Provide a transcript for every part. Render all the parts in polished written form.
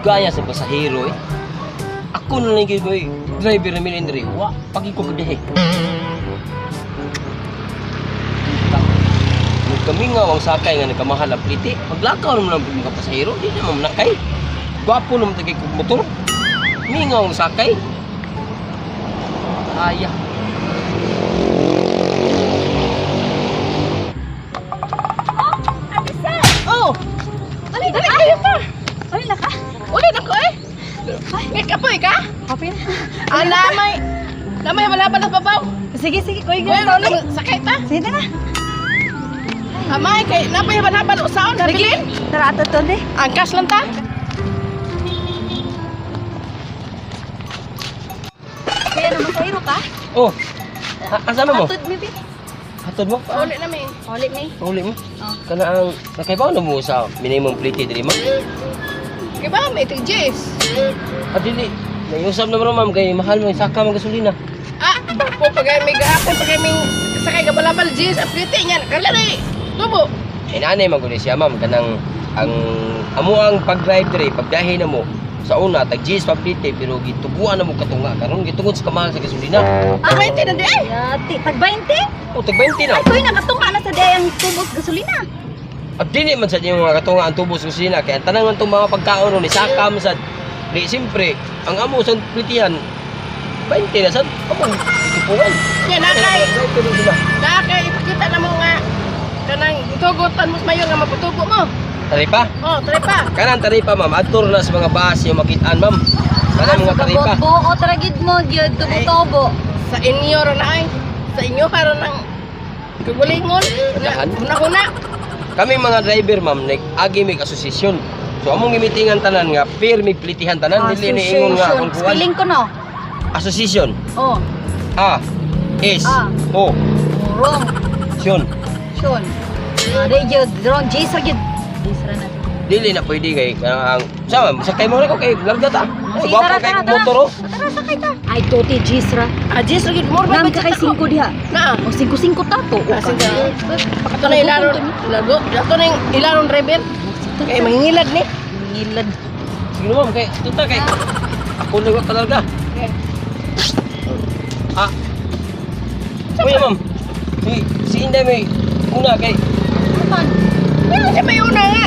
Gaya sa pasahero eh. Ako na lang kayo driver na milindri. Wa, pagi ko kagahe. Nung kami nga ang sakay nga nagkamahal ang pliti, paglakaw naman ang mga pasahero, di naman nakay. Gwapo naman tagay kong motor. Mingaw ang sakay. Aya. Oh! Dali kayo pa! Dali na ka? Ulit ako eh! May kapoy ka? Kapoy na. Lamay malabal na babaw. Sige, kuya Well, gano'n ulit. sakay ta. Sige na. Amay, kay napay malabal usaon. Sige. Tara, ato to, di. Angkas lang ta. Kuya, namasahiro ka? Oh, asama mo? Atod, maybe. Hatod mo? Ulit na may. Ulit ni. Uli mo? Oh. Kana ang nakaibaw na mo sa minimum pliti diri mo? Kaya ba may tigis? Dili. Naiusap na mo ma'am kay mahal mo yung saka mga gasolina. Po pagay may gahapon pagay may sakay ka balabal jis apriti niyan. Kala na tubo. Inanay maguli siya ma'am kanang ang amo ang pag-drive diri pagdahin na mo sa una tag G's paplite pero gituguan na mo katunga karon gitungod sa kamahal sa gasolina. Ah, 20 na di ay. Yati, tag 20? O tag 20 na. Ay, kuya, nakatunga na sa dayang tubos gasolina. At dili man sa yung mga katunga ang tubos sa gasolina kaya tanang ang mga pagkaon ni sakam sa di siyempre ang amo sa plitihan 20 na sad among itupungan. Yan nakay ipakita na mo nga kanang itugutan mo mayo nga maputubo mo. Taripa? Oh, taripa. Kanan taripa ma'am adtor na sa mga bus yung makitaan ma'am. Kanan mga taripa. Buo, tragid mo, gyud tubo-tubo. Sa inyo ron ay. Sa inyo karon nang kagulingon. Unahan? Una-una. Kami mga driver ma'am nag-agi mig asosasyon. So among gimitingan tanan nga fair mig plitihan tanan dili ni ingon nga kung kuwan. Spelling ko no. Association. Oh, A S A. O wrong. Syon. Sean. Ada gyud, wrong Jace gyud. Jace ra na. Dili na pwede kay ang sama sakay mo na ko kay larga ta. Ay Sige, gwapo tara, kay tara, motor oh. Tara, sakay ta. Ay, toti Jace ra. Ajis lagi mo Nang ka kay 5 diha. Na. O 5-5 tato. Sige. Ito na ilaron. Lago. Ito na yung ilaron driver. Kay mangingilad ni. Ngilad. Sige ma'am kay tuta kay ako na wa talaga. Ah. Kuya ma'am. Si Inday may una kay Man. Ano siya may una nga?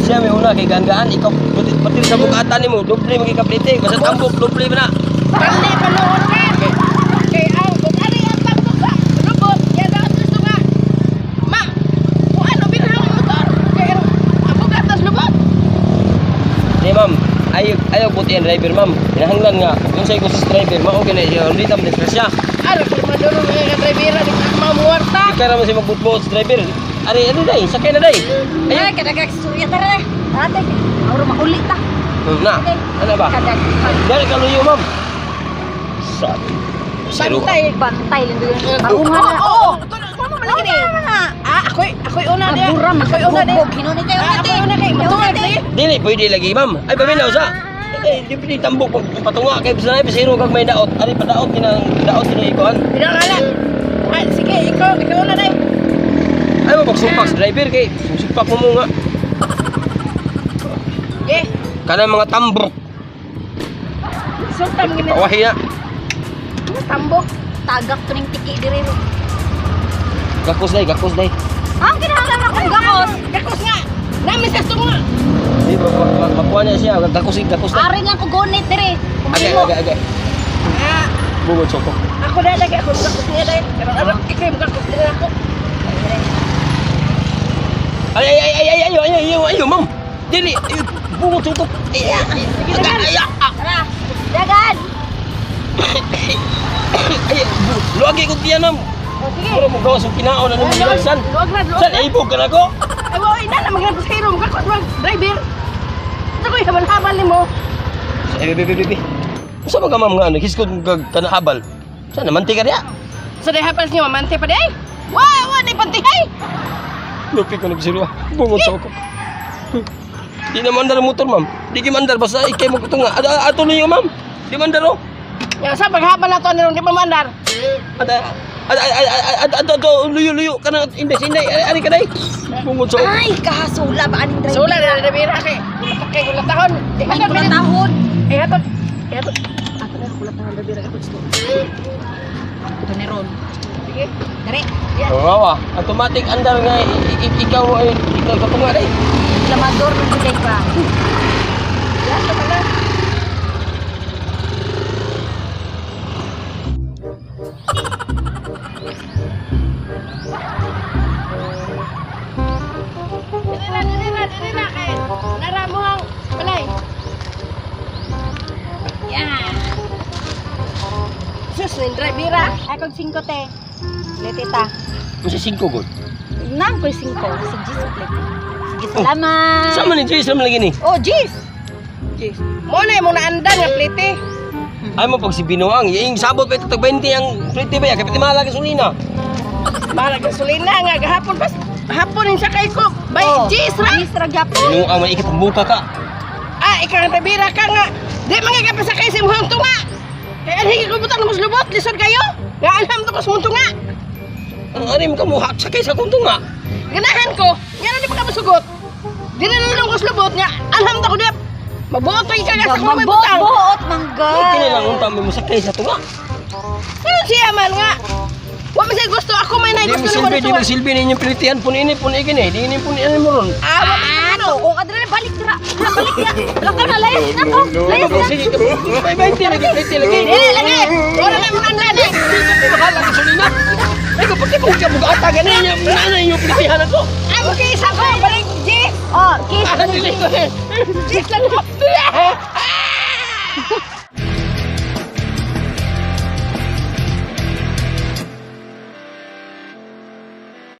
siya may una kay gaan ikaw pati sa bukatan nimo doble magikaplite basta tambok doble ba na. Kali panuhon ka. Kay ang kung ano yung tambok ka. Lubot. Yan ang gusto nga. Ma. Kung ano binang motor. Kay ang abugatas lubot. Di ma'am, ayaw puti ang driver ma'am. Hinahanglan nga, kung sa'yo ko sa driver, mao gina siya, ulit ang disgrasya. Ano kung maduro nga driver ni mamuwarta. Ika naman siya magbutbuot sa driver. Ari, ano day? Sakay na day. Ay, kadagag suya tara. Ate, auro mauli ta. Na, ano ba? Kadag. Dari ka luyo ma'am. Sabi. Bantay. Bantay lang yun. Marungan na. Oo. Ano man lagi ni? Ako'y una dia. Buram, Ako'y una dia. Hinuni kayo natin. Ako'y una kay matungag ni. Dili, pwede lagi ma'am. Ay, paminaw sa. Eh, di pwede tambok patunga kay sa nabi sino kag may daot. Ari pa daot daot ikuan. Pinangalan. Ay, sige, ikaw una day. Ay mo pagsumpak sa driver kay susumpak mo nga. Eh, Kanang mga tambok. sultan gini. Pawahi na. Tambok. Tagak to ning tiki diri. Gakos day, gakos day. Ang kinahanglan akong gakos. Kakos nga. Namin sa tunga. Di ba makuha niya siya, gakos day. Ari lang ko gonit diri. Agay, Kumilo. agay. Ah, Bugod soko. ako na lagi ako kakos niya day. Pero alam ikaw yung kakos niya ako. Ay, ma'am. Dili, bungo tutok. Tara. Dagan. Ay, luagi ko diyan, ma'am. O sige. Puro mo gawas ang kinaon na naman san. Luwag na. San, ibog ka na ko. Ay, wala na lang magkakos kayo. Kakos mo, driver. Ito ko yung habal-habal ni mo. Ay, bibi. Sa mga ma'am nga, naghiskod ka na habal. Saan, namanti ka niya? Sa day habal niyo, mamante pa day. Wow, di pantihay. Lupi ko nagsirwa. Bungo soko. Di na mandar motor, ma'am. Di ki mandar, basta ikay mo kutunga. Ato niyo, ma'am. Di mandar, oh. Yang sa paghabal na to nirong di pa mandar. Ada, Luyo ka na inday sinday. Ari ka day. Bungod sa Ay, kahasula ba aning driver? Sula na bira kay. Kay kulatahon. Ay, kulatahon. Hatod. Ato na kulatahon driver ka gusto. Ito ni Ron. Sige. Dali. Wawa, automatic andar nga ikaw ay ikaw sa tunga day. Lamador ng sigay pa. Yan to pala. Dili na kay. Naramo ang balay. Yeah. Sus, nindra bira. Ay, kog 5 te. Letita. Sa 5 gud. Nang ko 5. Si Jis plate. Sige, salamat. Sama ni Jis naman lagi ni. Oh, Jis. Jeez. Mo na mo naandan nga plite. Ay mo pag si Binuang, yung sabot pa ito 20 ang plite ba ya kapit mahal gasolina. Mahal gasolina nga gahapon pas. Hapon yung sakay ko. Bay, Oh, Jis ra. Jis ra gyapon. Binuang man ikit buka ka. Ah, ikaw ang tabira ka nga. Di mga kapasakay sa muhang tunga. Kaya alhigi ko butang mas lubot. Lisod kayo. Nga alham to ko sa muhang tunga. Ang arim ka mo hak sakay sa kunto nga. Ganahan ko. Nga na di pa ka masugot. Di na nilong ko sa lubot nga. Alham to ko di. Mabuot pa ikaw sa kung may butang. Magbuot mangga. Ay kinilang unta mo sakay sa tunga. Ano siya man nga. Wa man siya gusto. Ako may Di mo gusto silbi, di mo naman. silbi ninyong plitian pun ini pun igini. Di ini pun ini mo ron. Ah, wa man Ano? Kung adre balik dira. Balik dira. Lang ka na layas na to. Layas na. Sige ka. May 20 lagi, 20 lagi. Eh, lagi. Wala na mo andan eh. Mahal ang gasolina. Ay kapag di ko siya buga ganun niya. Nana yung plitihan ako. Ay, mag-iisa ko. Balik, Jis. Oh, kiss. Ah, dili ko eh. Jis lang ko. Ah!